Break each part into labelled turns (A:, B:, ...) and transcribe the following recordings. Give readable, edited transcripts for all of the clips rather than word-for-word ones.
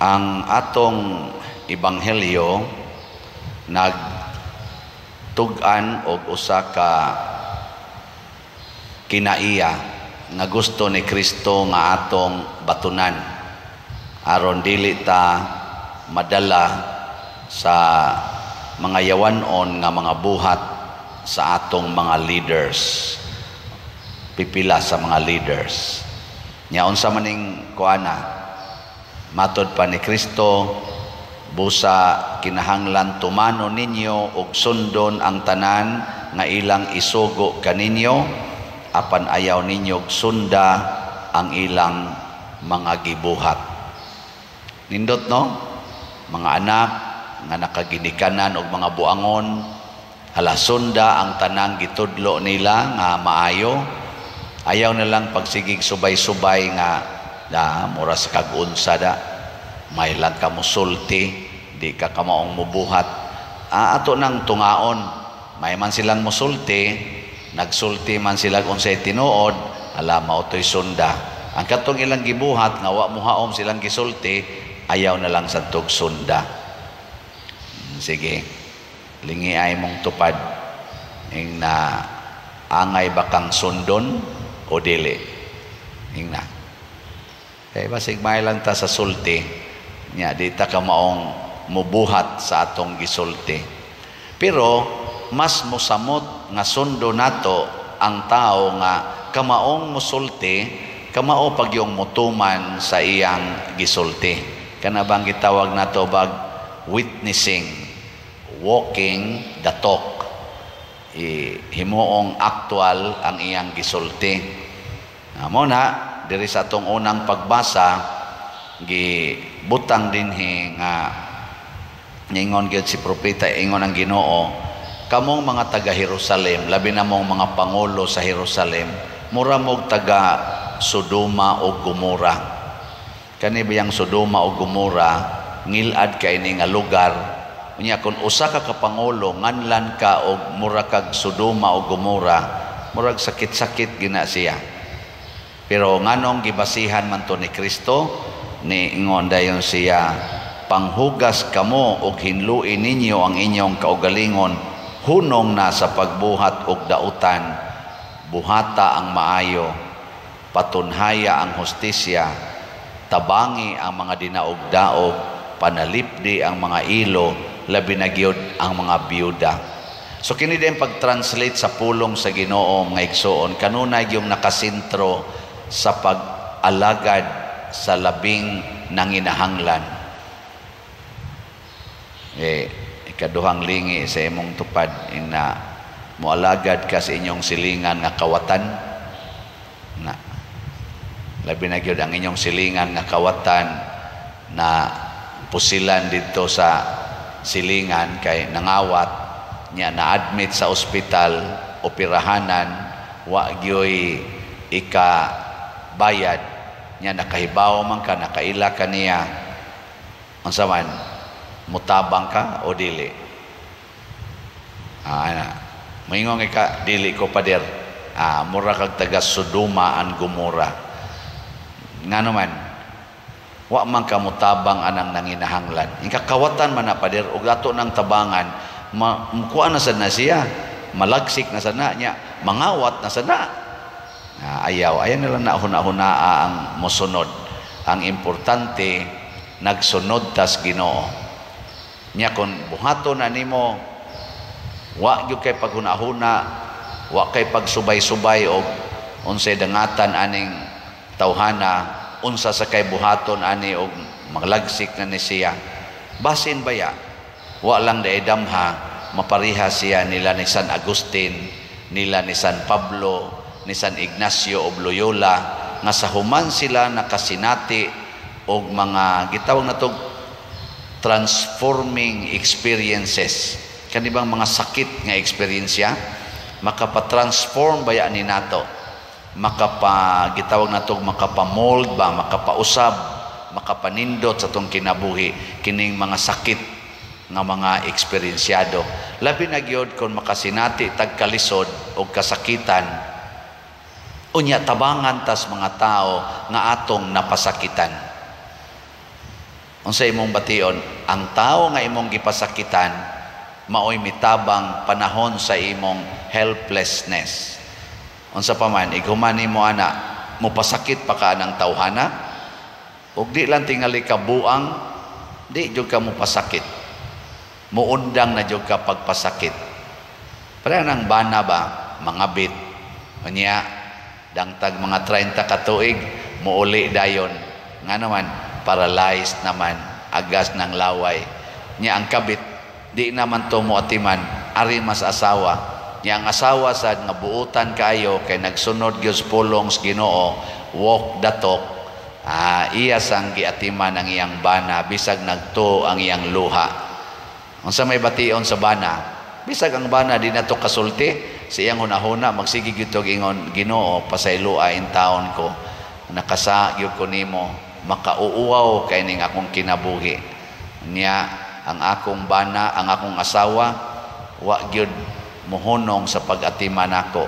A: Ang atong ebanghelyo nagtug-an og usa ka kinaiya nga gusto ni Kristo nga atong batunan aron dili ta madala sa mga yawanon nga mga buhat sa atong mga leaders, pipila sa mga leaders. Nya unsa maning kuana, matod pa ni Kristo, busa kinahanglan tumano ninyo ug sundon ang tanan nga ilang isugo kaninyo, apan ayaw ninyo sunda ang ilang mga gibuhat. Nindot no? Mga anak nga nakaginikanan og mga buangon, hala sunda ang tanang gitudlo nila nga maayo. Ayaw na lang pagsigig subay-subay nga mura sa kag-unsa da. May lang ka musulti, di ka kamaong mubuhat. Ato nang tungaon, may man silang musulti, nagsulti man sila unsay tinuod, ala mautoy sunda. Ang katong ilang gibuhat nga wa muhaom silang gisulti, ayaw na lang sa tug sunda. Sige, lingi ay mong tupad ing na angay bakang sundon o dili. Ing na. Kaya basig may lang ta sa sulti, nya di ta ka maong mubuhat sa atong gisulti. Pero mas mosamot nga sundo nato ang tao nga kamaong musulti, kamao pag yung mutuman sa iyang gisulti. Kana bang gitawag nato bag witnessing, walking the talk. Himuong aktual ang iyang gisulti. Amo na diri sa atong unang pagbasa gibutang dinhi nga ningon gyud si propeta, ingon ang Ginoo, kamong mga taga Jerusalem, labi na mong mga pangulo sa Jerusalem, mura mog taga Sodoma o Gomora. Kani biyang Sodoma o Gomora, ngilad kay ni nga lugar. Unya kun usa ka kapangulo nganlan ka og mura kag Sodoma o Gomora, murag sakit-sakit gina siya. Pero nganong gibasihan man to ni Kristo, ni ingon dayon siya, panghugas kamo og hinluin ninyo ang inyong kaugalingon, hunong na sa pagbuhat og dautan, buhata ang maayo, patunhaya ang hustisya, tabangi ang mga dinaog-daog, panalipdi ang mga ilo, labi na gyud ang mga biyuda. So kini din pag-translate sa pulong sa Ginoo nga igsoon, kanunay yung nakasentro sa pag-alagad sa labing nanginahanglan. Ikaduhang lingi sa imong tupad ina moalagad ka sa inyong silingan nga kawatan na labi na gyud ang inyong silingan nga kawatan na pusilan dito sa silingan kay nangawat nya na admit sa ospital, operahanan, wa gyoy ika bayad nya nakahibaw man ka, nakaila ka niya, unsa man mutabang ka o dili? Moingon ka dili ko pader, mura kag taga Sodoma and Gomora. Ngano man wa man ka mutabang anang nanginahanglan, ikakawatan man na pader og ato nang tabangan, kuha na sad na siya, malagsik na sad na nya, mangawat na sad na. Ayaw nila na huna-hunaa ang mosunod. Ang importante nagsunod tas Ginoo. Nya kun buhaton na nimo, wa gyud kay paghuna-huna, wa kay pagsubay-subay og unsay dangatan aning tawhana, unsa sa kay buhaton ani og maglagsik na ni siya. Basin baya, wa lang day damha mapariha siya nila ni San Agustin, nila ni San Pablo, ni San Ignacio of Loyola, nga sa human sila nakasinati og mga gitawag na tog transforming experiences, kanibang mga sakit nga eksperyensya, makapatransform baya ni nato, gitawag na tog makapamold ba, makapausab, makapanindot sa tong kinabuhi kining mga sakit nga mga eksperyensyado. Labi na gyud kon makasinati tagkalisod og kasakitan, unya tabangan tas mga tao nga atong napasakitan. Unsa imong bation? Ang tao nga imong gipasakitan maoy mitabang panahon sa imong helplessness. Unsa pa man iguman nimo ana, mopasakit pa ka ng tawhana ug di lang tingali ka buang, di jud ka mopasakit. Muundang na jud ka pagpasakit. Para nang bana ba mangabit unya dangtag mga 30 ka tuig muuli dayon nga naman paralyzed naman, agas ng laway. Nya ang kabit di naman to moatiman, ari mas asawa. Nya ang asawa sad nga buutan kaayo kay nagsunod gyud pulong sa Ginoo, walk the talk. Iya sang giatiman ang iyang bana bisag nagtuo ang iyang luha. Unsa may bation sa bana? Bisag ang bana di nato kasulti, sa iyang hunahuna magsige gyud og ingon, Ginoo pasaylua in taon ko. Nakasa gyud ko nimo, makauuaw kay ning akong kinabuhi. Niya ang akong bana, ang akong asawa wa gyud mohunong sa pag-atiman nako.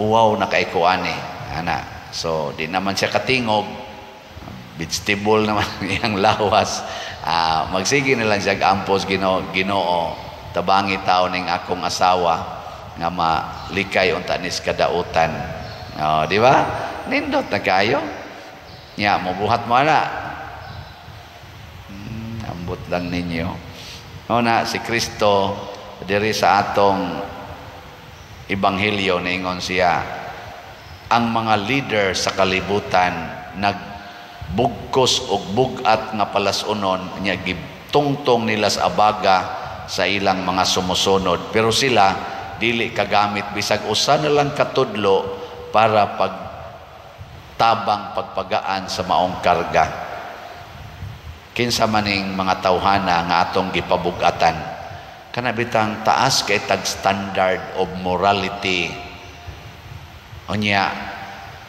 A: Uwaw na kay ko ani ana. So di naman siya katingog, vegetable naman iyang lawas. Magsige na lang siya ampos, Ginoo tabangi taon ning akong asawa nga malikay unta nis kadautan. Di ba? Nindot na kayo. Nya mabuhat mo na. Ambot lang ninyo. Na si Kristo diri sa atong ebanghelyo ningon siya, ang mga leader sa kalibutan nagbugkos og bugat nga palasunon nya gitungtong nila sa abaga sa ilang mga sumusunod, pero sila dili kagamit bisag usa na lang katudlo para pagtabang pagpagaan sa maong karga. Kinsa maning mga tawhana nga atong gipabugatan, kanabitang taas kay tag standard of morality. Unya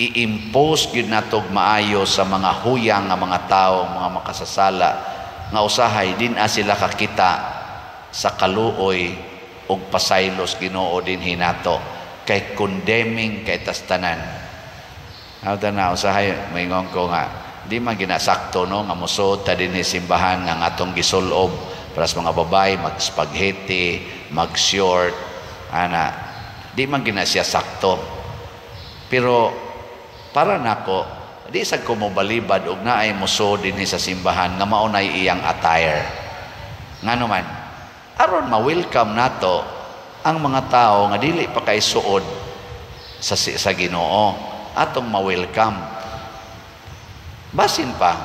A: i-impose gyud natog maayo sa mga huyang nga mga tawo, mga makasasala nga usahay din sila kakita sa kaluoy og pasaylos Ginoo din hinato kay condemning kay tastanan. Hawda na usahay moingon ko nga di man ginasakto no nga musod ta dinhi simbahan nga atong gisulob para sa mga babae mag-spaghetti, mag-short ana, di man ginasya sakto. Pero para nako di sad ko mobalibad og naay musod dinhi sa simbahan nga mao nay iyang attire. Ngano man aron ma-welcome nato ang mga tao nga dili pa kay suod sa Ginoo, atong ma-welcome. Basin pa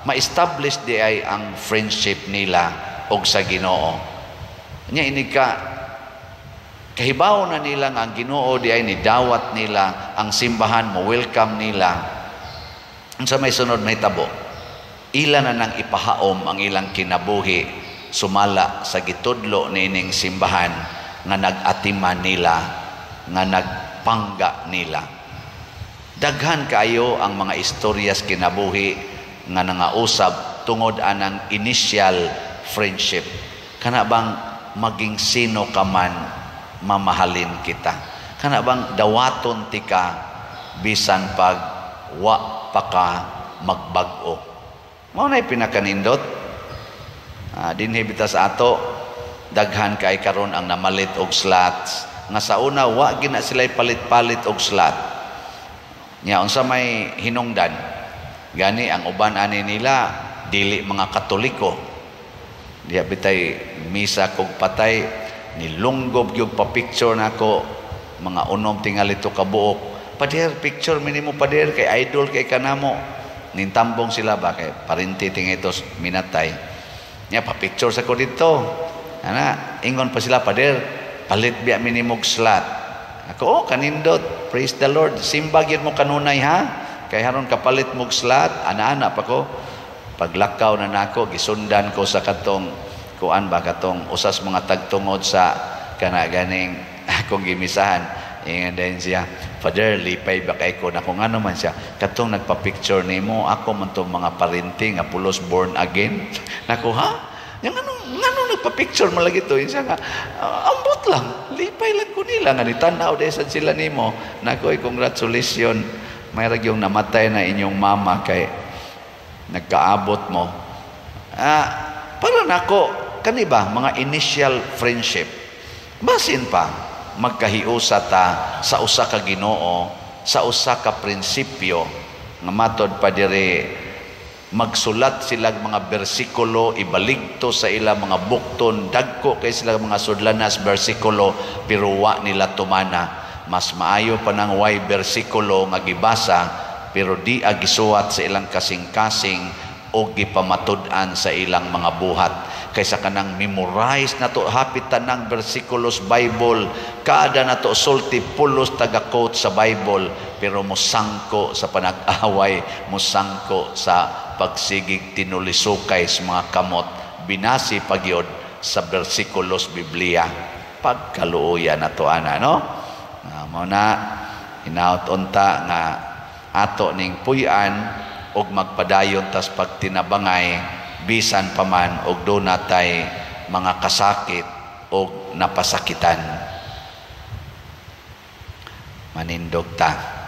A: ma-establish di ay ang friendship nila og sa Ginoo. Nya ini ka kahibaw na nila nga ang Ginoo di ay nidawat nila ang simbahan, mo-welcome nila. Unsa may sunod may tabo? Ila na nang ipahaom ang ilang kinabuhi sumala sa gitudlo nining simbahan nga nag-atiman nila, nga nagpangga nila. Daghan kayo ang mga istoryas kinabuhi nga nangausab tungod anang initial friendship. Kana bang maging sino ka man mamahalin kita? Kana bang dawaton ti ka bisan pag wa pa ka magbag-o? Mao nay pinakanindot. Dinhi bitas ato daghan kay karon ang namalit og slots nga sa una wa gina sila palit-palit og slot. Nya unsa may hinungdan gani ang uban ani nila dili mga Katoliko. Diya bitay misa kog patay nilunggob gyud pa picture nako mga unom tingali to kabuok. Pader picture minimo pader kay idol kay kanamo. Nintambong sila ba kay parinti tingitos minatay. Nya pa-picture sa ko dito. Ana, ingon pa sila, pader, palit biya minimog slot. Ako, kanindot, praise the Lord. Simba gyud mo kanunay ha. Kay haron kapalit mog slot, ana-ana pa ko. Paglakaw na nako, gisundan ko sa katong kuan ba katong usas mga tagtungod sa kana ganing akong gimisahan. Ingon din siya, Father, lipay ba kay ko na kung ano man siya. Katong nagpa-picture nimo, ako man tong mga parinti nga pulos born again. Nako, ha? Yang ano nagpa-picture mo lagi to? Siya nga, ambot lang. Lipay lang ko nila. Nga nitanaw desan sila nimo. Nako, congratulations. May yung namatay na inyong mama kay nagkaabot mo. Para nako kaniba mga initial friendship. Basin pa magkahiusa ta sa usa ka Ginoo, sa usa ka prinsipyo nga matod pa diri magsulat sila mga bersikulo, ibaligto sa ila mga bukton, dagko kay sila mga sudlanas bersikulo, pero wa nila tumana. Mas maayo pa nang way bersikulo nga gibasa, pero di agisuwat sa ilang kasing-kasing o gipamatud-an sa ilang mga buhat. Kaysa kanang memorize na to hapit tanang bersikulos Bible, kada na to sulti pulos taga-quote sa Bible, pero musangko sa panag-away, musangko sa pagsigig tinulisukay sa mga kamot, binasi pagyod sa bersikulos Biblia. Pagkaluoya na to ana, no? Mao na hinaut unta nga ato ning puy-an og magpadayon tas pagtinabangay bisan paman og do natay mga kasakit og napasakitan. Manindog ta.